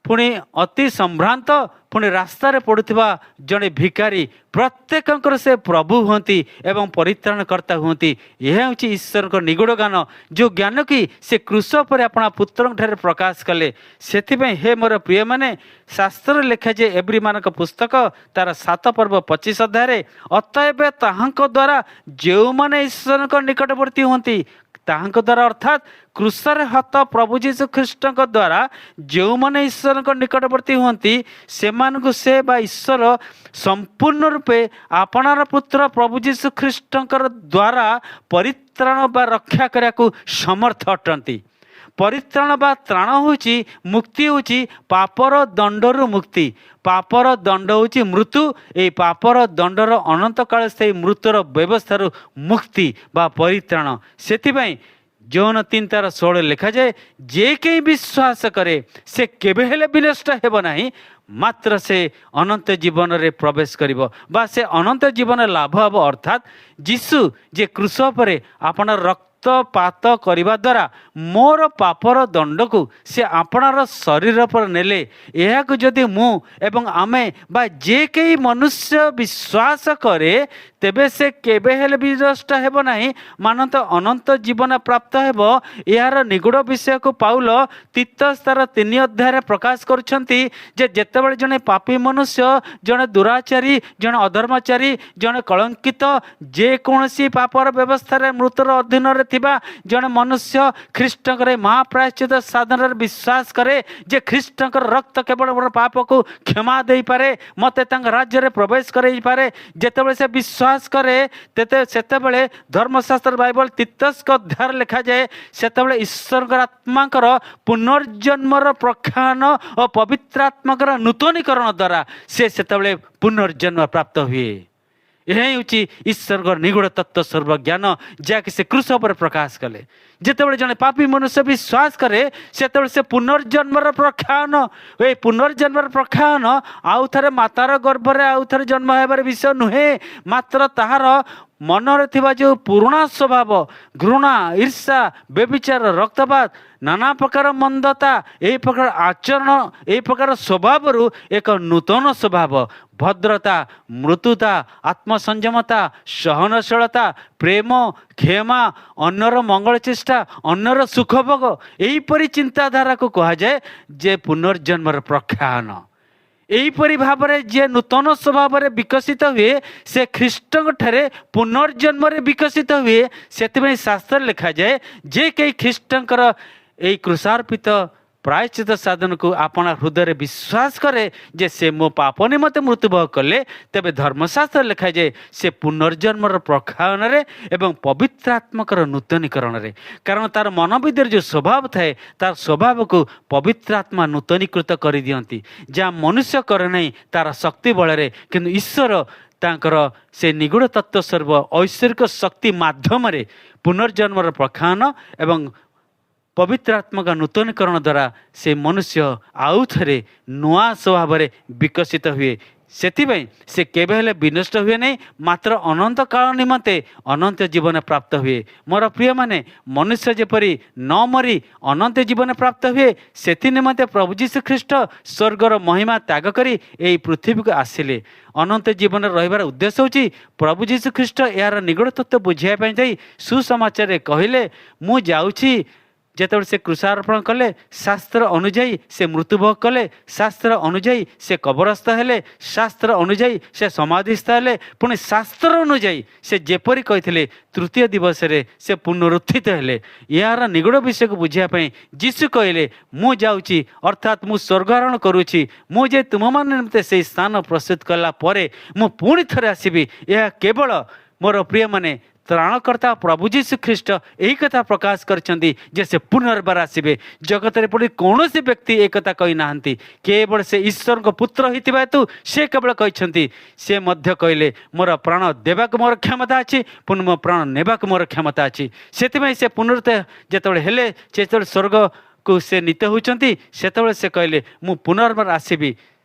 ପୁଣି ଅତି ସମ୍ଭ୍ରାନ୍ତ, ପୁଣି ରାସ୍ତାରେ ପଡ଼ୁଥିବା ଜଣେ ଭିକାରୀ, ପ୍ରତ୍ୟେକଙ୍କର ସେ ପ୍ରଭୁ ହୁଅନ୍ତି ଏବଂ ପରିତ୍ରାଣକର୍ତ୍ତା ହୁଅନ୍ତି। ଏହା ହେଉଛି ଈଶ୍ୱରଙ୍କ ନିଗୁଡ଼ ଜ୍ଞାନ, ଯେଉଁ ଜ୍ଞାନ କି ସେ କୃଷ ଉପରେ ଆପଣା ପୁତ୍ରଙ୍କଠାରେ ପ୍ରକାଶ କଲେ। ସେଥିପାଇଁ ହେ ମୋର ପ୍ରିୟମାନେ, ଶାସ୍ତ୍ରରେ ଲେଖା ଯେ ଏବ୍ରୀମାନଙ୍କ ପୁସ୍ତକ ତାର 7 ପର୍ବ 25 ଅଧ୍ୟାୟରେ, ଅତଏବ ତାହାଙ୍କ ଦ୍ୱାରା ଯେଉଁମାନେ ଈଶ୍ୱରଙ୍କ ନିକଟବର୍ତ୍ତୀ ହୁଅନ୍ତି, ତାହାଙ୍କ ଦ୍ୱାରା ଅର୍ଥାତ୍ କୃଷରେ ହତ ପ୍ରଭୁ ଯୀଶୁ ଖ୍ରୀଷ୍ଟଙ୍କ ଦ୍ୱାରା ଯେଉଁମାନେ ଈଶ୍ୱରଙ୍କ ନିକଟବର୍ତ୍ତୀ ହୁଅନ୍ତି, ସେମାନଙ୍କୁ ସେ ବା ଈଶ୍ୱର ସମ୍ପୂର୍ଣ୍ଣ ରୂପେ ଆପଣାର ପୁତ୍ର ପ୍ରଭୁ ଯୀଶୁ ଖ୍ରୀଷ୍ଟଙ୍କର ଦ୍ୱାରା ପରିତ୍ରାଣ ବା ରକ୍ଷା କରିବାକୁ ସମର୍ଥ ଅଟନ୍ତି। ପରିତ୍ରାଣ ବା ତ୍ରାଣ ହେଉଛି, ମୁକ୍ତି ହେଉଛି ପାପର ଦଣ୍ଡରୁ ମୁକ୍ତି। ପାପର ଦଣ୍ଡ ହେଉଛି ମୃତ୍ୟୁ। ଏହି ପାପର ଦଣ୍ଡର ଅନନ୍ତକାଳ ସେହି ମୃତ୍ୟୁର ବ୍ୟବସ୍ଥାରୁ ମୁକ୍ତି ବା ପରିତ୍ରାଣ। ସେଥିପାଇଁ ଯୌନ 3:16 ଲେଖାଯାଏ, ଯେ କେହି ବିଶ୍ୱାସ କରେ ସେ କେବେ ହେଲେ ବିନଷ୍ଟ ହେବ ନାହିଁ, ମାତ୍ର ସେ ଅନନ୍ତ ଜୀବନରେ ପ୍ରବେଶ କରିବ ବା ସେ ଅନନ୍ତ ଜୀବନ ଲାଭ ହେବ। ଅର୍ଥାତ୍ ଯୀଶୁ ଯେ କୃଷ ଉପରେ ଆପଣାର ରକ୍ତପାତ କରିବା ଦ୍ୱାରା ମୋର ପାପର ଦଣ୍ଡକୁ ସେ ଆପଣାର ଶରୀର ଉପରେ ନେଲେ, ଏହାକୁ ଯଦି ମୁଁ ଏବଂ ଆମେ ବା ଯେ କେହି ମନୁଷ୍ୟ ବିଶ୍ୱାସ କରେ, ତେବେ ସେ କେବେ ହେଲେ ବିନଷ୍ଟ ହେବ ନାହିଁ, ମାନନ୍ତ ଅନନ୍ତ ଜୀବନ ପ୍ରାପ୍ତ ହେବ। ଏହାର ନିଗୁଡ଼ ବିଷୟକୁ ପାଉଲ ତିତସ୍ ତାର 3 ଅଧ୍ୟାୟରେ ପ୍ରକାଶ କରୁଛନ୍ତି ଯେ ଯେତେବେଳେ ଜଣେ ପାପୀ ମନୁଷ୍ୟ, ଜଣେ ଦୁରାଚାରୀ, ଜଣେ ଅଧର୍ମଚାରୀ, ଜଣେ କଳଙ୍କିତ, ଯେକୌଣସି ପାପର ବ୍ୟବସ୍ଥାରେ ମୃତ୍ୟୁର ଅଧୀନରେ ଥିବା ଜଣେ ମନୁଷ୍ୟ ଖ୍ରୀଷ୍ଟଙ୍କର ମହାପ୍ରାୟଶ୍ଚିତ ସାଧନରେ ବିଶ୍ୱାସ କରେ ଯେ ଖ୍ରୀଷ୍ଟଙ୍କର ରକ୍ତ କେବଳ ମୋର ପାପକୁ କ୍ଷମା ଦେଇପାରେ, ମୋତେ ତାଙ୍କ ରାଜ୍ୟରେ ପ୍ରବେଶ କରାଇପାରେ, ଯେତେବେଳେ ସେ ବିଶ୍ୱାସ କରେ, ସେତେବେଳେ ଧର୍ମଶାସ୍ତ୍ର ବାଇବଲ ତିତସ୍କ ଅଧ୍ୟାୟରେ ଲେଖାଯାଏ, ସେତେବେଳେ ଈଶ୍ୱରଙ୍କର ଆତ୍ମାଙ୍କର ପୁନର୍ଜନ୍ମର ପ୍ରଖ୍ୟାନ ଓ ପବିତ୍ର ଆତ୍ମାଙ୍କର ନୂତନୀକରଣ ଦ୍ୱାରା ସେ ସେତେବେଳେ ପୁନର୍ଜନ୍ମ ପ୍ରାପ୍ତ ହୁଏ। ଏହା ହେଉଛି ଈଶ୍ୱରଙ୍କ ନିଗୁଡ଼ ତତ୍ତ୍ୱ ସର୍ବଜ୍ଞାନ, ଯାହାକି ସେ କୃଷ ଉପରେ ପ୍ରକାଶ କଲେ। ଯେତେବେଳେ ଜଣେ ପାପୀ ମନୁଷ୍ୟ ବିଶ୍ୱାସ କରେ, ସେତେବେଳେ ସେ ପୁନର୍ଜନ୍ମର ପ୍ରଖ୍ୟାନ, ଏ ପୁନର୍ଜନ୍ମର ପ୍ରଖ୍ୟାନ ଆଉ ଥରେ ମାତାର ଗର୍ଭରେ ଆଉ ଥରେ ଜନ୍ମ ହେବାର ବିଷୟ ନୁହେଁ, ମାତ୍ର ତାହାର ମନରେ ଥିବା ଯେଉଁ ପୁରୁଣା ସ୍ୱଭାବ, ଘୃଣା, ଈର୍ଷା, ବ୍ୟଭିଚାର, ରକ୍ତପାତ, ନାନା ପ୍ରକାର ମନ୍ଦତା, ଏହି ପ୍ରକାର ଆଚରଣ, ଏହି ପ୍ରକାର ସ୍ୱଭାବରୁ ଏକ ନୂତନ ସ୍ୱଭାବ, ଭଦ୍ରତା, ମୃଦୁତା, ଆତ୍ମସଂଯମତା, ସହନଶୀଳତା, ପ୍ରେମ, କ୍ଷମା, ଅନ୍ୟର ମଙ୍ଗଳ ଚେଷ୍ଟା, ଅନ୍ୟର ସୁଖଭୋଗ, ଏହିପରି ଚିନ୍ତାଧାରାକୁ କୁହାଯାଏ ଯେ ପୁନର୍ଜନ୍ମର ପ୍ରଖ୍ୟାନ। ଏହିପରି ଭାବରେ ଯିଏ ନୂତନ ସ୍ୱଭାବରେ ବିକଶିତ ହୁଏ, ସେ ଖ୍ରୀଷ୍ଟଙ୍କ ଠାରେ ପୁନର୍ଜନ୍ମରେ ବିକଶିତ ହୁଏ। ସେଥିପାଇଁ ଶାସ୍ତ୍ରରେ ଲେଖାଯାଏ, ଯେ କେହି ଖ୍ରୀଷ୍ଟଙ୍କର ଏହି କୃଷାର୍ପିତ ପ୍ରାୟଶ୍ଚିତ ସାଧନକୁ ଆପଣା ହୃଦୟରେ ବିଶ୍ୱାସ କରେ ଯେ ସେ ମୋ ପାପ ନିମନ୍ତେ ମୃତ୍ୟୁବରଣ କଲେ, ତେବେ ଧର୍ମଶାସ୍ତ୍ରରେ ଲେଖାଯାଏ ସେ ପୁନର୍ଜନ୍ମର ପ୍ରଖ୍ୟାନରେ ଏବଂ ପବିତ୍ର ଆତ୍ମାଙ୍କର ନୂତନୀକରଣରେ। କାରଣ ତାର ମନ ଭିତରେ ଯେଉଁ ସ୍ୱଭାବ ଥାଏ, ତାର ସ୍ୱଭାବକୁ ପବିତ୍ର ଆତ୍ମା ନୂତନୀକୃତ କରିଦିଅନ୍ତି, ଯାହା ମନୁଷ୍ୟ କରେ ନାହିଁ ତାର ଶକ୍ତି ବଳରେ, କିନ୍ତୁ ଈଶ୍ୱର ତାଙ୍କର ସେ ନିଗୁଡ଼ ତତ୍ତ୍ୱ ସର୍ବ ଐଶ୍ୱରିକ ଶକ୍ତି ମାଧ୍ୟମରେ ପୁନର୍ଜନ୍ମର ପ୍ରଖ୍ୟାନ ଏବଂ ପବିତ୍ର ଆତ୍ମାଙ୍କ ନୂତନୀକରଣ ଦ୍ୱାରା ସେ ମନୁଷ୍ୟ ଆଉ ଥରେ ନୂଆ ସ୍ୱଭାବରେ ବିକଶିତ ହୁଏ। ସେଥିପାଇଁ ସେ କେବେ ହେଲେ ବିନଷ୍ଟ ହୁଏ ନାହିଁ, ମାତ୍ର ଅନନ୍ତ କାଳ ନିମନ୍ତେ ଅନନ୍ତ ଜୀବନ ପ୍ରାପ୍ତ ହୁଏ। ମୋର ପ୍ରିୟମାନେ, ମନୁଷ୍ୟ ଯେପରି ନ ମରି ଅନନ୍ତ ଜୀବନ ପ୍ରାପ୍ତ ହୁଏ, ସେଥି ନିମନ୍ତେ ପ୍ରଭୁ ଯୀଶୁ ଖ୍ରୀଷ୍ଟ ସ୍ୱର୍ଗର ମହିମା ତ୍ୟାଗ କରି ଏହି ପୃଥିବୀକୁ ଆସିଲେ। ଅନନ୍ତ ଜୀବନରେ ରହିବାର ଉଦ୍ଦେଶ୍ୟ ହେଉଛି ପ୍ରଭୁ ଯୀଶୁ ଖ୍ରୀଷ୍ଟ ଏହାର ନିଗୁଡ଼ ତତ୍ତ୍ୱ ବୁଝାଇବା ପାଇଁ ଯାଇ ସୁସମାଚାରରେ କହିଲେ, ମୁଁ ଯାଉଛି। ଯେତେବେଳେ ସେ କୃଷାରୋପଣ କଲେ, ଶାସ୍ତ୍ର ଅନୁଯାୟୀ ସେ ମୃତ୍ୟୁଭୋଗ କଲେ, ଶାସ୍ତ୍ର ଅନୁଯାୟୀ ସେ କବରସ୍ଥ ହେଲେ, ଶାସ୍ତ୍ର ଅନୁଯାୟୀ ସେ ସମାଧିସ୍ଥ ହେଲେ, ପୁଣି ଶାସ୍ତ୍ର ଅନୁଯାୟୀ ସେ ଯେପରି କହିଥିଲେ ତୃତୀୟ ଦିବସରେ ସେ ପୁନରୁତ୍ଥିତ ହେଲେ। ଏହାର ନିଗୁଡ଼ ବିଷୟକୁ ବୁଝିବା ପାଇଁ ଯୀଶୁ କହିଲେ, ମୁଁ ଯାଉଛି, ଅର୍ଥାତ୍ ମୁଁ ସ୍ୱର୍ଗାରୋହଣ କରୁଛି, ମୁଁ ଯେ ତୁମମାନେ ନିମନ୍ତେ ସେହି ସ୍ଥାନ ପ୍ରସ୍ତୁତ କଲା ପରେ ମୁଁ ପୁଣି ଥରେ ଆସିବି। ଏହା କେବଳ ମୋର ପ୍ରିୟମାନେ ତ୍ରାଣକର୍ତ୍ତା ପ୍ରଭୁ ଯୀଶୁ ଖ୍ରୀଷ୍ଟ ଏହି କଥା ପ୍ରକାଶ କରିଛନ୍ତି ଯେ ସେ ପୁନର୍ବାର ଆସିବେ। ଜଗତରେ ପଡ଼ି କୌଣସି ବ୍ୟକ୍ତି ଏକଥା କହିନାହାନ୍ତି, କେବଳ ସେ ଈଶ୍ୱରଙ୍କ ପୁତ୍ର ହୋଇଥିବା ହେତୁ ସେ କେବଳ କହିଛନ୍ତି। ସେ ମଧ୍ୟ କହିଲେ, ମୋର ପ୍ରାଣ ଦେବାକୁ ମୋର କ୍ଷମତା ଅଛି, ପୁଣି ମୋ ପ୍ରାଣ ନେବାକୁ ମୋର କ୍ଷମତା ଅଛି। ସେଥିପାଇଁ ସେ ପୁନରୁତ୍ଥ ଯେତେବେଳେ ହେଲେ, ଯେତେବେଳେ ସ୍ୱର୍ଗକୁ ସେ ନୀତ ହେଉଛନ୍ତି, ସେତେବେଳେ ସେ କହିଲେ, ମୁଁ ପୁନର୍ବାର ଆସିବି,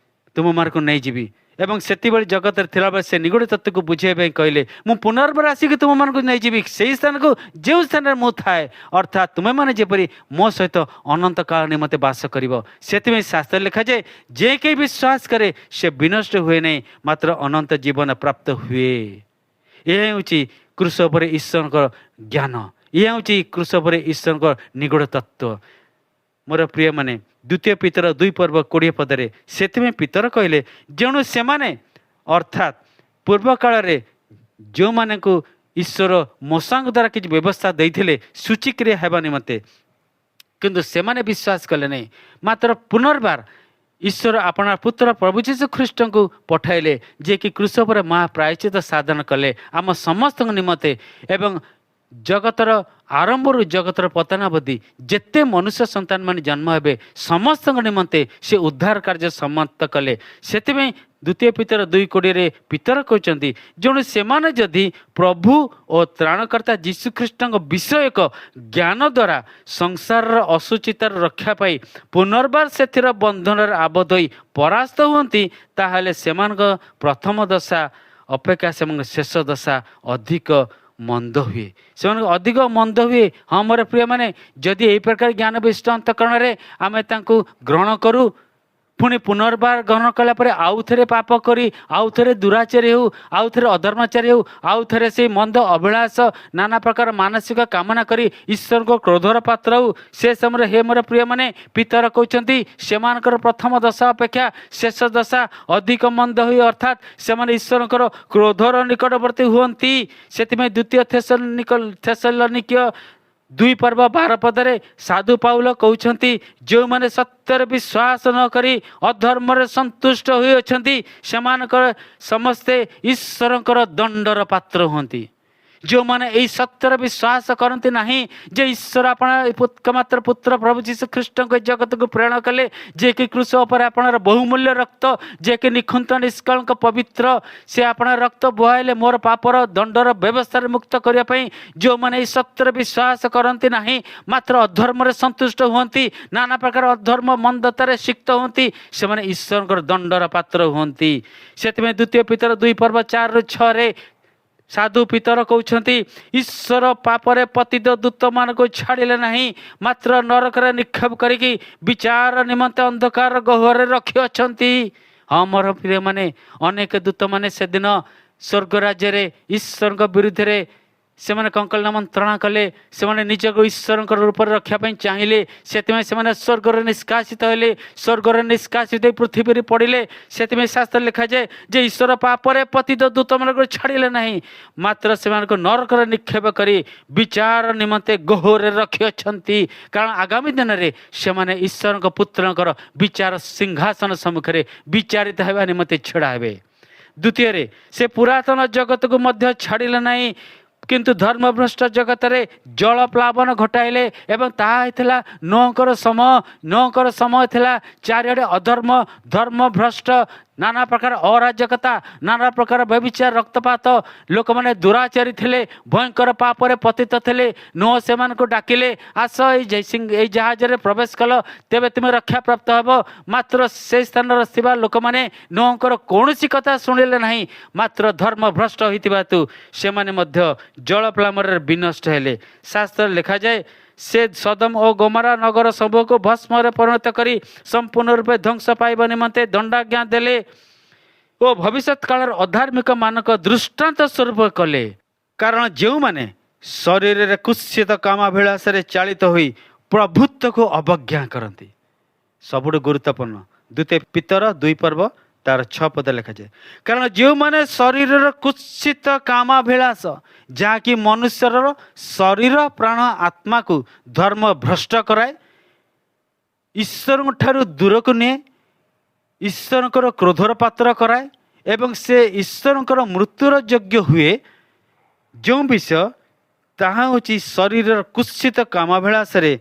ତୁମମାନଙ୍କୁ ନେଇଯିବି। ଏବଂ ସେତିବେଳେ ଜଗତରେ ଥିଲାବେଳେ ସେ ନିଗୁଡ଼ ତତ୍ତ୍ୱକୁ ବୁଝାଇବା ପାଇଁ କହିଲେ, ମୁଁ ପୁନର୍ବାର ଆସିକି ତୁମମାନଙ୍କୁ ନେଇଯିବି ସେହି ସ୍ଥାନକୁ ଯେଉଁ ସ୍ଥାନରେ ମୁଁ ଥାଏ, ଅର୍ଥାତ୍ ତୁମେମାନେ ଯେପରି ମୋ ସହିତ ଅନନ୍ତ କାଳ ନିମନ୍ତେ ବାସ କରିବ। ସେଥିପାଇଁ ଶାସ୍ତ୍ରରେ ଲେଖାଯାଏ, ଯେ କେହି ବିଶ୍ୱାସ କରେ ସେ ବିନଷ୍ଟ ହୁଏ ନାହିଁ, ମାତ୍ର ଅନନ୍ତ ଜୀବନ ପ୍ରାପ୍ତ ହୁଏ। ଏହା ହେଉଛି କ୍ରୁଶ ଉପରେ ଈଶ୍ୱରଙ୍କର ଜ୍ଞାନ, ଏହା ହେଉଛି କ୍ରୁଶ ଉପରେ ଈଶ୍ୱରଙ୍କ ନିଗୁଡ଼ ତତ୍ତ୍ୱ। ମୋର ପ୍ରିୟମାନେ, ଦ୍ୱିତୀୟ ପିତର 2:20 ସେଥିପାଇଁ ପିତର କହିଲେ, ଯେଣୁ ସେମାନେ ଅର୍ଥାତ୍ ପୂର୍ବ କାଳରେ ଯେଉଁମାନଙ୍କୁ ଈଶ୍ୱର ମୋଶାଙ୍କ ଦ୍ୱାରା କିଛି ବ୍ୟବସ୍ଥା ଦେଇଥିଲେ ସୂଚିକ୍ରିୟା ହେବା ନିମନ୍ତେ, କିନ୍ତୁ ସେମାନେ ବିଶ୍ୱାସ କଲେ ନାହିଁ, ମାତ୍ର ପୁନର୍ବାର ଈଶ୍ୱର ଆପଣାର ପୁତ୍ର ପ୍ରଭୁ ଯୀଶୁ ଖ୍ରୀଷ୍ଟଙ୍କୁ ପଠାଇଲେ, ଯିଏକି କ୍ରୁଶ ଉପରେ ମହାପ୍ରାୟଶ୍ଚିତ ସାଧନ କଲେ ଆମ ସମସ୍ତଙ୍କ ନିମନ୍ତେ। ଏବଂ ଜଗତର ଆରମ୍ଭରୁ ଜଗତର ପତନାବଧି ଯେତେ ମନୁଷ୍ୟ ସନ୍ତାନ ମାନେ ଜନ୍ମ ହେବେ ସମସ୍ତଙ୍କ ନିମନ୍ତେ ସେ ଉଦ୍ଧାର କାର୍ଯ୍ୟ ସମାପ୍ତ କଲେ। ସେଥିପାଇଁ ଦ୍ୱିତୀୟ ପିତର 2:20 ପିତର କହୁଛନ୍ତି, ଯେଣୁ ସେମାନେ ଯଦି ପ୍ରଭୁ ଓ ତ୍ରାଣକର୍ତ୍ତା ଯୀଶୁଖ୍ରୀଷ୍ଟଙ୍କ ବିଷୟକ ଜ୍ଞାନ ଦ୍ୱାରା ସଂସାରର ଅସୁଚିତାର ରକ୍ଷା ପାଇ ପୁନର୍ବାର ସେଥିର ବନ୍ଧନରେ ଆବଦ୍ଧ ହୋଇ ପରାସ୍ତ ହୁଅନ୍ତି, ତାହେଲେ ସେମାନଙ୍କ ପ୍ରଥମ ଦଶା ଅପେକ୍ଷା ସେମାନଙ୍କ ଶେଷ ଦଶା ଅଧିକ ମନ୍ଦ ହୁଏ। ସେମାନଙ୍କୁ ଅଧିକ ମନ୍ଦ ହୁଏ। ହଁ ମୋର ପ୍ରିୟମାନେ, ଯଦି ଏହି ପ୍ରକାର ଜ୍ଞାନ ବିଶିଷ୍ଟ ଅନ୍ତଃକରଣରେ ଆମେ ତାଙ୍କୁ ଗ୍ରହଣ କରୁ, ପୁଣି ପୁନର୍ବାର ଗ୍ରହଣ କଲା ପରେ ଆଉ ଥରେ ପାପ କରି, ଆଉ ଥରେ ଦୁରାଚାରୀ ହେଉ, ଆଉ ଥରେ ଅଧର୍ମାଚାରୀ ହେଉ, ଆଉ ଥରେ ସେଇ ମନ୍ଦ ଅଭିଳାଷ ନାନା ପ୍ରକାର ମାନସିକ କାମନା କରି ଈଶ୍ୱରଙ୍କ କ୍ରୋଧର ପାତ୍ର ହେଉ, ସେ ସମୟରେ ହେ ମୋର ପ୍ରିୟମାନେ, ପିତର କହୁଛନ୍ତି ସେମାନଙ୍କର ପ୍ରଥମ ଦଶା ଅପେକ୍ଷା ଶେଷ ଦଶା ଅଧିକ ମନ୍ଦ ହୁଏ, ଅର୍ଥାତ୍ ସେମାନେ ଈଶ୍ୱରଙ୍କର କ୍ରୋଧର ନିକଟବର୍ତ୍ତୀ ହୁଅନ୍ତି। ସେଥିପାଇଁ ଦ୍ୱିତୀୟ ଥେସଲୋନିକୀୟ 2:12 ସାଧୁ ପାଉଲ କହୁଛନ୍ତି, ଯେଉଁମାନେ ସତ୍ୟରେ ବିଶ୍ୱାସ ନ କରି ଅଧର୍ମରେ ସନ୍ତୁଷ୍ଟ ହୋଇଅଛନ୍ତି ସେମାନଙ୍କର ସମସ୍ତେ ଈଶ୍ୱରଙ୍କର ଦଣ୍ଡର ପାତ୍ର ହୁଅନ୍ତି। ଯେଉଁମାନେ ଏହି ସତ୍ୟର ବିଶ୍ୱାସ କରନ୍ତି ନାହିଁ ଯେ ଈଶ୍ୱର ଆପଣ ଏକମାତ୍ର ପୁତ୍ର ପ୍ରଭୁ ଯୀଶୁ ଖ୍ରୀଷ୍ଟଙ୍କୁ ଏ ଜଗତକୁ ପ୍ରେରଣ କଲେ, ଯିଏକି କ୍ରୁଶ ଉପରେ ଆପଣଙ୍କର ବହୁମୂଲ୍ୟ ରକ୍ତ, ଯିଏକି ନିଖୁନ୍ତ ନିଷ୍କଳଙ୍କ ପବିତ୍ର, ସେ ଆପଣଙ୍କ ରକ୍ତ ବୁହାଇଲେ ମୋର ପାପର ଦଣ୍ଡର ବ୍ୟବସ୍ଥାରେ ମୁକ୍ତ କରିବା ପାଇଁ। ଯେଉଁମାନେ ଏହି ସତ୍ୟର ବିଶ୍ୱାସ କରନ୍ତି ନାହିଁ, ମାତ୍ର ଅଧର୍ମରେ ସନ୍ତୁଷ୍ଟ ହୁଅନ୍ତି, ନାନା ପ୍ରକାର ଅଧର୍ମ ମନ୍ଦତାରେ ସିକ୍ତ ହୁଅନ୍ତି, ସେମାନେ ଈଶ୍ୱରଙ୍କର ଦଣ୍ଡର ପାତ୍ର ହୁଅନ୍ତି। ସେଥିପାଇଁ ଦ୍ୱିତୀୟ ପିତର 2:4-6 ସାଧୁ ପିତର କହୁଛନ୍ତି, ଈଶ୍ୱର ପାପରେ ପତିତ ଦୂତମାନଙ୍କୁ ଛାଡ଼ିଲେ ନାହିଁ, ମାତ୍ର ନରକରେ ନିକ୍ଷେପ କରିକି ବିଚାର ନିମନ୍ତେ ଅନ୍ଧକାର ଗହ୍ୱରରେ ରଖିଅଛନ୍ତି। ହଁ ମୋର ପ୍ରିୟମାନେ, ଅନେକ ଦୂତମାନେ ସେଦିନ ସ୍ୱର୍ଗ ରାଜ୍ୟରେ ଈଶ୍ୱରଙ୍କ ବିରୁଦ୍ଧରେ ସେମାନେ କଣ କଲେ, ମନ୍ତ୍ରଣା କଲେ, ସେମାନେ ନିଜକୁ ଈଶ୍ୱରଙ୍କ ରୂପରେ ରଖିବା ପାଇଁ ଚାହିଁଲେ। ସେଥିପାଇଁ ସେମାନେ ସ୍ୱର୍ଗରେ ନିଷ୍କାସିତ ହେଲେ, ସ୍ୱର୍ଗରେ ନିଷ୍କାସିତ ହୋଇ ପୃଥିବୀରେ ପଡ଼ିଲେ। ସେଥିପାଇଁ ଶାସ୍ତ୍ରରେ ଲେଖାଯାଏ ଯେ ଈଶ୍ୱର ପାପରେ ପତିତ ଦୂତମାନଙ୍କୁ ଛାଡ଼ିଲେ ନାହିଁ, ମାତ୍ର ସେମାନଙ୍କୁ ନରକରେ ନିକ୍ଷେପ କରି ବିଚାର ନିମନ୍ତେ ଗହ୍ୱରରେ ରଖିଅଛନ୍ତି। କାରଣ ଆଗାମୀ ଦିନରେ ସେମାନେ ଈଶ୍ୱରଙ୍କ ପୁତ୍ରଙ୍କର ବିଚାର ସିଂହାସନ ସମ୍ମୁଖରେ ବିଚାରିତ ହେବା ନିମନ୍ତେ ଛିଡ଼ା ହେବେ। ଦ୍ୱିତୀୟରେ ସେ ପୁରାତନ ଜଗତକୁ ମଧ୍ୟ ଛାଡ଼ିଲେ ନାହିଁ, କିନ୍ତୁ ଧର୍ମଭ୍ରଷ୍ଟ ଜଗତରେ ଜଳ ପ୍ଲାବନ ଘଟାଇଲେ। ଏବଂ ତାହା ହେଇଥିଲା ନୋଙ୍କର ସମୟ ଥିଲା ଚାରିଆଡ଼େ ଅଧର୍ମ, ଧର୍ମଭ୍ରଷ୍ଟ, ନାନା ପ୍ରକାର ଅରାଜକତା, ନାନା ପ୍ରକାର ବ୍ୟଭିଚାର, ରକ୍ତପାତ, ଲୋକମାନେ ଦୁରାଚାରୀ ଥିଲେ, ଭୟଙ୍କର ପାପରେ ପତିତ ଥିଲେ। ନୋହ ସେମାନଙ୍କୁ ଡାକିଲେ, ଆସ ଏଇ ଜାହାଜରେ ପ୍ରବେଶ କଲ, ତେବେ ତୁମେ ରକ୍ଷା ପ୍ରାପ୍ତ ହେବ। ମାତ୍ର ସେହି ସ୍ଥାନରେ ଥିବା ଲୋକମାନେ ନୋହଙ୍କର କୌଣସି କଥା ଶୁଣିଲେ ନାହିଁ, ମାତ୍ର ଧର୍ମଭ୍ରଷ୍ଟ ହୋଇଥିବା ହେତୁ ସେମାନେ ମଧ୍ୟ ଜଳପ୍ଲାବନରେ ବିନଷ୍ଟ ହେଲେ। ଶାସ୍ତ୍ରରେ ଲେଖାଯାଏ, ସେ ସଦମ ଓ ଗୋମରା ନଗର ସବୁକୁ ଭସ୍ମରେ ପରିଣତ କରି ସମ୍ପୂର୍ଣ୍ଣ ରୂପେ ଧ୍ୱଂସ ପାଇବା ନିମନ୍ତେ ଦଣ୍ଡାଜ୍ଞା ଦେଲେ ଓ ଭବିଷ୍ୟତ କାଳର ଅଧାର୍ମିକ ମାନଙ୍କ ଦୃଷ୍ଟାନ୍ତ ସ୍ୱରୂପ କଲେ। କାରଣ ଯେଉଁମାନେ ଶରୀରରେ କୁତ୍ସିତ କାମାଭିଳାଷରେ ଚାଳିତ ହୋଇ ପ୍ରଭୁତ୍ୱକୁ ଅବଜ୍ଞା କରନ୍ତି। ସବୁଠୁ ଗୁରୁତ୍ୱପୂର୍ଣ୍ଣ ଦ୍ୱିତୀୟ ପିତର 2:6 ଲେଖାଯାଏ, କାରଣ ଯେଉଁମାନେ ଶରୀରର କୁତ୍ସିତ କାମାଭିଳାଷ, ଯାହାକି ମନୁଷ୍ୟର ଶରୀର ପ୍ରାଣ ଆତ୍ମାକୁ ଧର୍ମ ଭ୍ରଷ୍ଟ କରାଏ, ଈଶ୍ୱରଙ୍କ ଠାରୁ ଦୂରକୁ ନିଏ, ଈଶ୍ୱରଙ୍କର କ୍ରୋଧର ପାତ୍ର କରାଏ ଏବଂ ସେ ଈଶ୍ୱରଙ୍କର ମୃତ୍ୟୁର ଯୋଗ୍ୟ ହୁଏ। ଯେଉଁ ବିଷୟ ତାହା ହେଉଛି ଶରୀରର କୁତ୍ସିତ କାମାଭିଳାଷରେ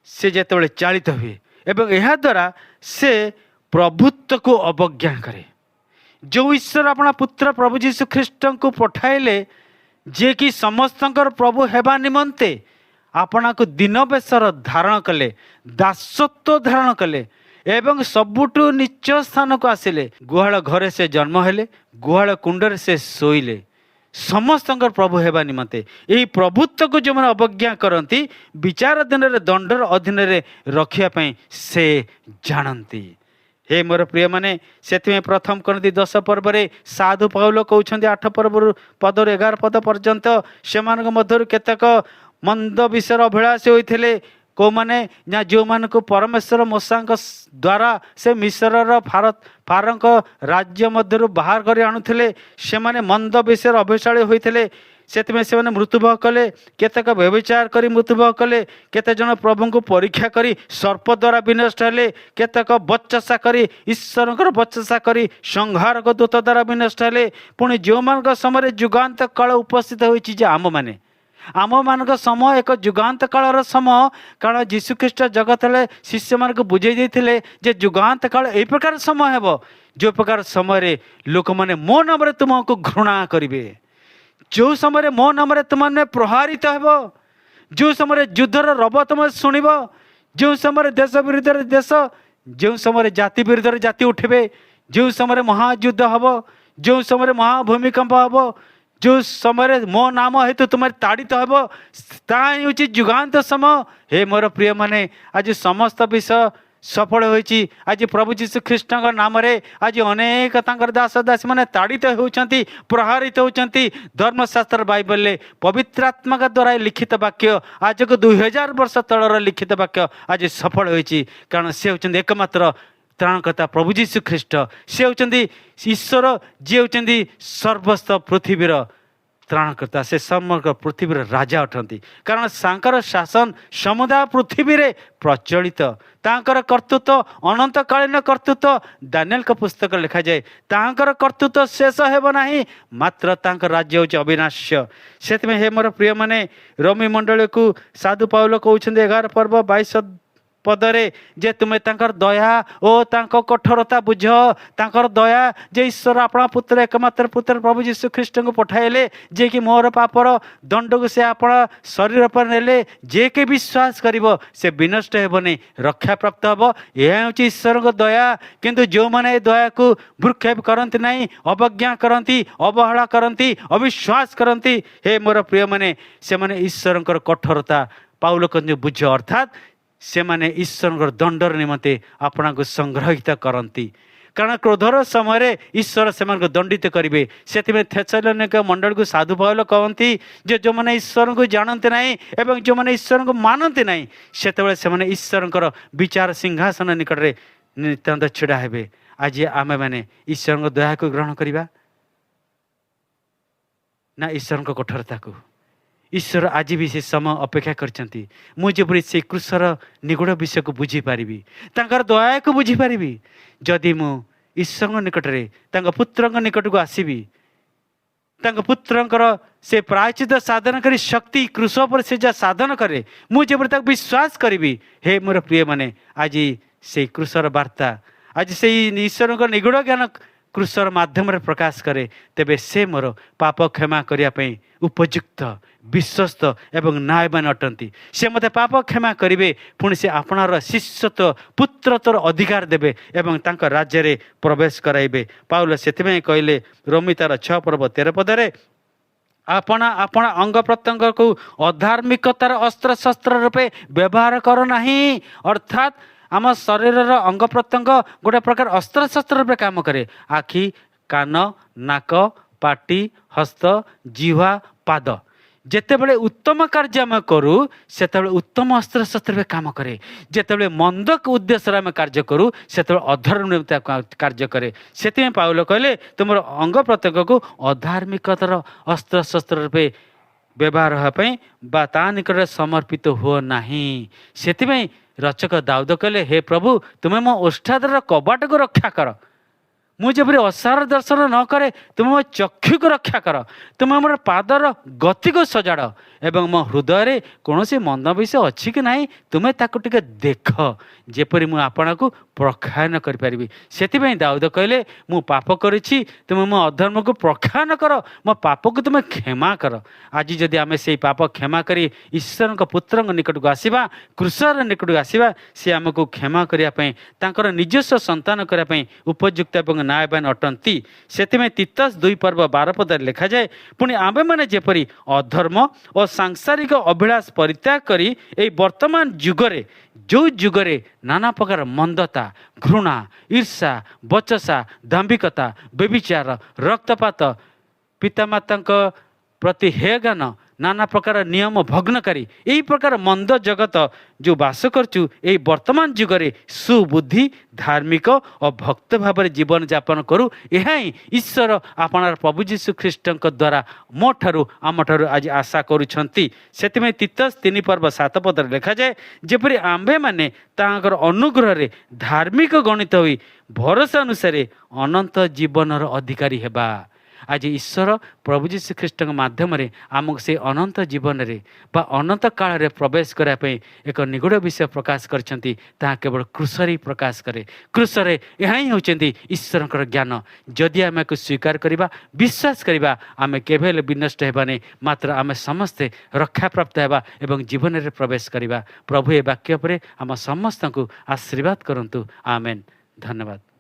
ସେ ଯେତେବେଳେ ଚାଳିତ ହୁଏ ଏବଂ ଏହାଦ୍ୱାରା ସେ ପ୍ରଭୁତ୍ୱକୁ ଅବଜ୍ଞା କରେ। ଯେଉଁ ଈଶ୍ୱର ଆପଣ ପୁତ୍ର ପ୍ରଭୁ ଯୀଶୁ ଖ୍ରୀଷ୍ଟଙ୍କୁ ପଠାଇଲେ, ଯିଏକି ସମସ୍ତଙ୍କର ପ୍ରଭୁ ହେବା ନିମନ୍ତେ ଆପଣଙ୍କୁ ଦିନ ବେଶର ଧାରଣ କଲେ, ଦାସତ୍ୱ ଧାରଣ କଲେ ଏବଂ ସବୁଠୁ ନିଚ ସ୍ଥାନକୁ ଆସିଲେ। ଗୁହାଳ ଘରେ ସେ ଜନ୍ମ ହେଲେ, ଗୁହାଳ କୁଣ୍ଡରେ ସେ ଶୋଇଲେ। ସମସ୍ତଙ୍କର ପ୍ରଭୁ ହେବା ନିମନ୍ତେ ଏହି ପ୍ରଭୁତ୍ୱକୁ ଯେଉଁମାନେ ଅବଜ୍ଞା କରନ୍ତି, ବିଚାର ଦିନରେ ଦଣ୍ଡର ଅଧୀନରେ ରଖିବା ପାଇଁ ସେ ଜାଣନ୍ତି। ହେ ମୋର ପ୍ରିୟମାନେ, ସେଥିପାଇଁ ପ୍ରଥମ କରନ୍ତି 10 ପର୍ବରେ ସାଧୁ ପାଉଲ କହୁଛନ୍ତି 8 ପର୍ବରୁ 11 ପଦ ପର୍ଯ୍ୟନ୍ତ, ସେମାନଙ୍କ ମଧ୍ୟରୁ କେତେକ ମନ୍ଦ ବିଷୟର ଅଭିଳାଷୀ ହୋଇଥିଲେ। କେଉଁମାନେ ନା ଯେଉଁମାନଙ୍କୁ ପରମେଶ୍ୱର ମୂଷାଙ୍କ ଦ୍ୱାରା ସେ ମିଶ୍ରର ଫାରଙ୍କ ରାଜ୍ୟ ମଧ୍ୟରୁ ବାହାର କରି ଆଣୁଥିଲେ, ସେମାନେ ମନ୍ଦ ବିଷୟର ଅଭିଶାଳୀ ହୋଇଥିଲେ। ସେଥିପାଇଁ ସେମାନେ ମୃତ୍ୟୁବହ କଲେ। କେତେକ ବ୍ୟଭିଚାର କରି ମୃତ୍ୟୁବହ କଲେ। କେତେଜଣ ପ୍ରଭୁଙ୍କୁ ପରୀକ୍ଷା କରି ସର୍ପ ଦ୍ୱାରା ବିନଷ୍ଟ ହେଲେ। କେତେକ ବଚସା କରି ଈଶ୍ୱରଙ୍କର ବଚସା କରି ସଂହାରକ ଦୂତ ଦ୍ୱାରା ବିନଷ୍ଟ ହେଲେ। ପୁଣି ଯେଉଁମାନଙ୍କ ସମୟରେ ଯୁଗାନ୍ତ କାଳ ଉପସ୍ଥିତ ହୋଇଛି, ଯେ ଆମମାନଙ୍କ ସମୟ ଏକ ଯୁଗାନ୍ତ କାଳର ସମୟ। କାରଣ ଯୀଶୁଖ୍ରୀଷ୍ଟ ଜଗତରେ ଶିଷ୍ୟମାନଙ୍କୁ ବୁଝେଇ ଦେଇଥିଲେ ଯେ ଯୁଗାନ୍ତ କାଳ ଏହି ପ୍ରକାର ସମୟ ହେବ, ଯେଉଁ ପ୍ରକାର ସମୟରେ ଲୋକମାନେ ମୋ ନାମରେ ତୁମକୁ ଘୃଣା କରିବେ, ଯେଉଁ ସମୟରେ ମୋ ନାମରେ ତୁମମାନେ ପ୍ରହାରିତ ହେବ, ଯେଉଁ ସମୟରେ ଯୁଦ୍ଧର ରବ ତୁମେ ଶୁଣିବ, ଯେଉଁ ସମୟରେ ଦେଶ ବିରୁଦ୍ଧରେ ଦେଶ, ଯେଉଁ ସମୟରେ ଜାତି ବିରୁଦ୍ଧରେ ଜାତି ଉଠିବେ, ଯେଉଁ ସମୟରେ ମହାଯୁଦ୍ଧ ହେବ, ଯେଉଁ ସମୟରେ ମହାଭୂମିକମ୍ପ ହେବ, ଯେଉଁ ସମୟରେ ମୋ ନାମ ହେତୁ ତୁମେ ତାଡ଼ିତ ହେବ, ତାହା ହେଉଛି ଯୁଗାନ୍ତ ସମୟ। ହେ ମୋର ପ୍ରିୟମାନେ, ଆଜି ସମସ୍ତ ବିଷୟ ସଫଳ ହୋଇଛି। ଆଜି ପ୍ରଭୁ ଯୀଶୁ ଖ୍ରୀଷ୍ଟଙ୍କ ନାମରେ ଆଜି ଅନେକ ତାଙ୍କର ଦାସ ଦାସୀମାନେ ତାଡ଼ିତ ହେଉଛନ୍ତି, ପ୍ରହାରିତ ହେଉଛନ୍ତି। ଧର୍ମଶାସ୍ତ୍ର ବାଇବଲରେ ପବିତ୍ର ଆତ୍ମାଙ୍କ ଦ୍ୱାରା ଲିଖିତ ବାକ୍ୟ ଆଜକୁ 2000 ବର୍ଷ ତଳର ଲିଖିତ ବାକ୍ୟ ଆଜି ସଫଳ ହୋଇଛି। କାରଣ ସେ ହେଉଛନ୍ତି ଏକମାତ୍ର ତ୍ରାଣକର୍ତ୍ତା ପ୍ରଭୁ ଯୀଶୁ ଖ୍ରୀଷ୍ଟ। ସେ ହେଉଛନ୍ତି ଈଶ୍ୱର, ଯିଏ ହେଉଛନ୍ତି ସର୍ବସ୍ତ ପୃଥିବୀର ତ୍ରାଣକର୍ତ୍ତା। ସେ ସମଗ୍ର ପୃଥିବୀର ରାଜା ଅଟନ୍ତି। କାରଣ ତାଙ୍କର ଶାସନ ସମୁଦାୟ ପୃଥିବୀରେ ପ୍ରଚଳିତ। ତାଙ୍କର କର୍ତ୍ତୃତ୍ୱ ଅନନ୍ତକାଳୀନ କର୍ତ୍ତୃତ୍ୱ। ଦାନିଏଲଙ୍କ ପୁସ୍ତକରେ ଲେଖାଯାଏ ତାଙ୍କର କର୍ତ୍ତୃତ୍ୱ ଶେଷ ହେବ ନାହିଁ, ମାତ୍ର ତାଙ୍କ ରାଜ୍ୟ ହେଉଛି ଅବିନାଶ୍ୟ। ସେଥିପାଇଁ ହେ ମୋର ପ୍ରିୟମାନେ, ରୋମୀ ମଣ୍ଡଳୀକୁ ସାଧୁ ପାଉଲ କହୁଛନ୍ତି 11 ପର୍ବ 22 ପଦରେ ଯେ ତୁମେ ତାଙ୍କର ଦୟା ଓ ତାଙ୍କ କଠୋରତା ବୁଝ। ତାଙ୍କର ଦୟା ଯେ ଈଶ୍ୱର ଆପଣ ପୁତ୍ର ଏକମାତ୍ର ପୁତ୍ର ପ୍ରଭୁ ଯୀଶୁ ଖ୍ରୀଷ୍ଟଙ୍କୁ ପଠାଇଲେ, ଯିଏକି ମୋର ପାପର ଦଣ୍ଡକୁ ସେ ଆପଣ ଶରୀର ଉପରେ ନେଲେ। ଯିଏ କି ବିଶ୍ୱାସ କରିବ ସେ ବିନଷ୍ଟ ହେବନି, ରକ୍ଷାପ୍ରାପ୍ତ ହେବ। ଏହା ହେଉଛି ଈଶ୍ୱରଙ୍କ ଦୟା। କିନ୍ତୁ ଯେଉଁମାନେ ଏ ଦୟାକୁ ଭ୍ରୂକ୍ଷେପ କରନ୍ତି ନାହିଁ, ଅବଜ୍ଞା କରନ୍ତି, ଅବହେଳା କରନ୍ତି, ଅବିଶ୍ୱାସ କରନ୍ତି, ହେ ମୋର ପ୍ରିୟମାନେ, ସେମାନେ ଈଶ୍ୱରଙ୍କର କଠୋରତା ପାଉଲ କହନ୍ତି ବୁଝ। ଅର୍ଥାତ୍ ସେମାନେ ଈଶ୍ୱରଙ୍କର ଦଣ୍ଡର ନିମନ୍ତେ ଆପଣଙ୍କୁ ସଂଗ୍ରହିତ କରନ୍ତି। କାରଣ କ୍ରୋଧର ସମୟରେ ଈଶ୍ୱର ସେମାନଙ୍କୁ ଦଣ୍ଡିତ କରିବେ। ସେଥିପାଇଁ ଥେସଲୋନିକ ମଣ୍ଡଳୀକୁ ସାଧୁ ପାଉଲ କହନ୍ତି ଯେ ଯେଉଁମାନେ ଈଶ୍ୱରଙ୍କୁ ଜାଣନ୍ତି ନାହିଁ ଏବଂ ଯେଉଁମାନେ ଈଶ୍ୱରଙ୍କୁ ମାନନ୍ତି ନାହିଁ, ସେତେବେଳେ ସେମାନେ ଈଶ୍ୱରଙ୍କର ବିଚାର ସିଂହାସନ ନିକଟରେ ନିତାନ୍ତ ଛିଡ଼ା ହେବେ। ଆଜି ଆମେମାନେ ଈଶ୍ୱରଙ୍କ ଦୟାକୁ ଗ୍ରହଣ କରିବା ନା ଈଶ୍ୱରଙ୍କ କଠୋରତାକୁ? ଈଶ୍ୱର ଆଜି ବି ସେ ସମୟ ଅପେକ୍ଷା କରିଛନ୍ତି, ମୁଁ ଯେପରି ସେ କୃଷର ନିଗୁଡ଼ ବିଷୟକୁ ବୁଝିପାରିବି, ତାଙ୍କର ଦୟାକୁ ବୁଝିପାରିବି। ଯଦି ମୁଁ ଈଶ୍ୱରଙ୍କ ନିକଟରେ ତାଙ୍କ ପୁତ୍ରଙ୍କ ନିକଟକୁ ଆସିବି, ତାଙ୍କ ପୁତ୍ରଙ୍କର ସେ ପ୍ରାୟଶ୍ଚିତ ସାଧନ କରି ଶକ୍ତି କୃଷ ଉପରେ ସେ ଯାହା ସାଧନ କରେ, ମୁଁ ଯେପରି ତାକୁ ବିଶ୍ୱାସ କରିବି। ହେ ମୋର ପ୍ରିୟମାନେ, ଆଜି ସେଇ କୃଷର ବାର୍ତ୍ତା, ଆଜି ସେଇ ଈଶ୍ୱରଙ୍କ ନିଗୁଡ଼ ଜ୍ଞାନ କୃଷର ମାଧ୍ୟମରେ ପ୍ରକାଶ କରେ, ତେବେ ସେ ମୋର ପାପ କ୍ଷମା କରିବା ପାଇଁ ଉପଯୁକ୍ତ, ବିଶ୍ୱସ୍ତ ଏବଂ ନ୍ୟାୟବାନ ଅଟନ୍ତି। ସେ ମୋତେ ପାପ କ୍ଷମା କରିବେ, ପୁଣି ସେ ଆପଣର ଶିଷ୍ୟତ୍ୱ ପୁତ୍ରତ୍ୱର ଅଧିକାର ଦେବେ ଏବଂ ତାଙ୍କ ରାଜ୍ୟରେ ପ୍ରବେଶ କରାଇବେ। ପାଉଲ ସେଥିପାଇଁ କହିଲେ ରୋମୀ ତାର 6 ପର୍ବ 13 ପଦରେ, ଆପଣ ଅଙ୍ଗ ପ୍ରତ୍ୟଙ୍ଗକୁ ଅଧାର୍ମିକତାର ଅସ୍ତ୍ରଶସ୍ତ୍ର ରୂପେ ବ୍ୟବହାର କର ନାହିଁ। ଅର୍ଥାତ୍ ଆମ ଶରୀରର ଅଙ୍ଗ ପ୍ରତ୍ୟଙ୍ଗ ଗୋଟେ ପ୍ରକାର ଅସ୍ତ୍ରଶସ୍ତ୍ର ରୂପେ କାମ କରେ। ଆଖି, କାନ, ନାକ, ପାଟି, ହସ୍ତ, ଜିହ୍ୱା, ପାଦ ଯେତେବେଳେ ଉତ୍ତମ କାର୍ଯ୍ୟ ଆମେ କରୁ, ସେତେବେଳେ ଉତ୍ତମ ଅସ୍ତ୍ରଶସ୍ତ୍ର ରୂପେ କାମ କରେ। ଯେତେବେଳେ ମନ୍ଦ ଉଦ୍ଦେଶ୍ୟରେ ଆମେ କାର୍ଯ୍ୟ କରୁ, ସେତେବେଳେ ଅଧର୍ମ କାର୍ଯ୍ୟ କରେ। ସେଥିପାଇଁ ପାଉଲ କହିଲେ ତୁମର ଅଙ୍ଗ ପ୍ରତ୍ୟଙ୍ଗକୁ ଅଧାର୍ମିକତାର ଅସ୍ତ୍ରଶସ୍ତ୍ର ରୂପେ ବ୍ୟବହାର ହେବା ପାଇଁ ବା ତା ନିକଟରେ ସମର୍ପିତ ହୁଅ ନାହିଁ। ସେଥିପାଇଁ ରଚକ ଦାଉଦ କହିଲେ, ହେ ପ୍ରଭୁ, ତୁମେ ମୋ ଓଷ୍ଠାଦରର କବାଟକୁ ରକ୍ଷା କର। ମୁଁ ଯେପରି ଅସାର ଦର୍ଶନ ନ କରେ ତୁମେ ମୋ ଚକ୍ଷୁକୁ ରକ୍ଷା କର, ତୁମେ ମୋର ପାଦର ଗତିକୁ ସଜାଡ଼ ଏବଂ ମୋ ହୃଦୟରେ କୌଣସି ମନ୍ଦ ବିଷୟ ଅଛି କି ନାହିଁ ତୁମେ ତାକୁ ଟିକେ ଦେଖ, ଯେପରି ମୁଁ ଆପଣଙ୍କୁ ପ୍ରଖ୍ୟାନ କରିପାରିବି। ସେଥିପାଇଁ ଦାଉଦ କହିଲେ, ମୁଁ ପାପ କରିଛି, ତୁମେ ମୋ ଅଧର୍ମକୁ ପ୍ରଖ୍ୟାନ କର, ମୋ ପାପକୁ ତୁମେ କ୍ଷମା କର। ଆଜି ଯଦି ଆମେ ସେଇ ପାପ କ୍ଷମା କରି ଈଶ୍ୱରଙ୍କ ପୁତ୍ରଙ୍କ ନିକଟକୁ ଆସିବା, କୃଷର ନିକଟକୁ ଆସିବା, ସେ ଆମକୁ କ୍ଷମା କରିବା ପାଇଁ, ତାଙ୍କର ନିଜସ୍ୱ ସନ୍ତାନ କରିବା ପାଇଁ ଉପଯୁକ୍ତ ଏବଂ ନ୍ୟାୟବାନ ଅଟନ୍ତି। ସେଥିପାଇଁ ତିତସ 2:12 ଲେଖାଯାଏ, ପୁଣି ଆମ୍ଭେମାନେ ଯେପରି ଅଧର୍ମ ଓ ସାଂସାରିକ ଅଭିଳାଷ ପରିତ୍ୟାଗ କରି ଏହି ବର୍ତ୍ତମାନ ଯୁଗରେ, ଯେଉଁ ଯୁଗରେ ନାନା ପ୍ରକାର ମନ୍ଦତା, ଘୃଣା, ଈର୍ଷା, ବଚସା, ଦାମ୍ଭିକତା, ବ୍ୟଭିଚାର, ରକ୍ତପାତ, ପିତାମାତାଙ୍କ ପ୍ରତି ହେୟଜ୍ଞାନ, ନାନା ପ୍ରକାର ନିୟମ ଭଗ୍ନକାରୀ, ଏହି ପ୍ରକାର ମନ୍ଦ ଜଗତ ଯେଉଁ ବାସ କରୁଛୁ, ଏହି ବର୍ତ୍ତମାନ ଯୁଗରେ ସୁବୁଦ୍ଧି, ଧାର୍ମିକ ଓ ଭକ୍ତ ଭାବରେ ଜୀବନଯାପନ କରୁ। ଏହା ହିଁ ଈଶ୍ୱର ଆପଣାର ପ୍ରଭୁ ଯୀଶୁ ଖ୍ରୀଷ୍ଟଙ୍କ ଦ୍ୱାରା ଆମଠାରୁ ଆଜି ଆଶା କରୁଛନ୍ତି। ସେଥିପାଇଁ ତିତସ 3:7 ଲେଖାଯାଏ, ଯେପରି ଆମ୍ଭେମାନେ ତାଙ୍କର ଅନୁଗ୍ରହରେ ଧାର୍ମିକ ଗଣିତ ହୋଇ ଭରସା ଅନୁସାରେ ଅନନ୍ତ ଜୀବନର ଅଧିକାରୀ ହେବା। ଆଜି ଈଶ୍ୱର ପ୍ରଭୁ ଯୀଶୁ ଖ୍ରୀଷ୍ଟଙ୍କ ମାଧ୍ୟମରେ ଆମକୁ ସେଇ ଅନନ୍ତ ଜୀବନରେ ବା ଅନନ୍ତ କାଳରେ ପ୍ରବେଶ କରିବା ପାଇଁ ଏକ ନିଗୁଡ଼ ବିଷୟ ପ୍ରକାଶ କରିଛନ୍ତି। ତାହା କେବଳ କ୍ରୁଶରେ ହିଁ ପ୍ରକାଶ କରେ। କ୍ରୁଶରେ ଏହା ହିଁ ହେଉଛନ୍ତି ଈଶ୍ୱରଙ୍କର ଜ୍ଞାନ। ଯଦି ଆମେ ଏହାକୁ ସ୍ୱୀକାର କରିବା, ବିଶ୍ୱାସ କରିବା, ଆମେ କେବେ ହେଲେ ବିନଷ୍ଟ ହେବା ନାହିଁ, ମାତ୍ର ଆମେ ସମସ୍ତେ ରକ୍ଷାପ୍ରାପ୍ତ ହେବା ଏବଂ ଜୀବନରେ ପ୍ରବେଶ କରିବା। ପ୍ରଭୁ ଏ ବାକ୍ୟ ଉପରେ ଆମ ସମସ୍ତଙ୍କୁ ଆଶୀର୍ବାଦ କରନ୍ତୁ। ଆମେନ୍। ଧନ୍ୟବାଦ।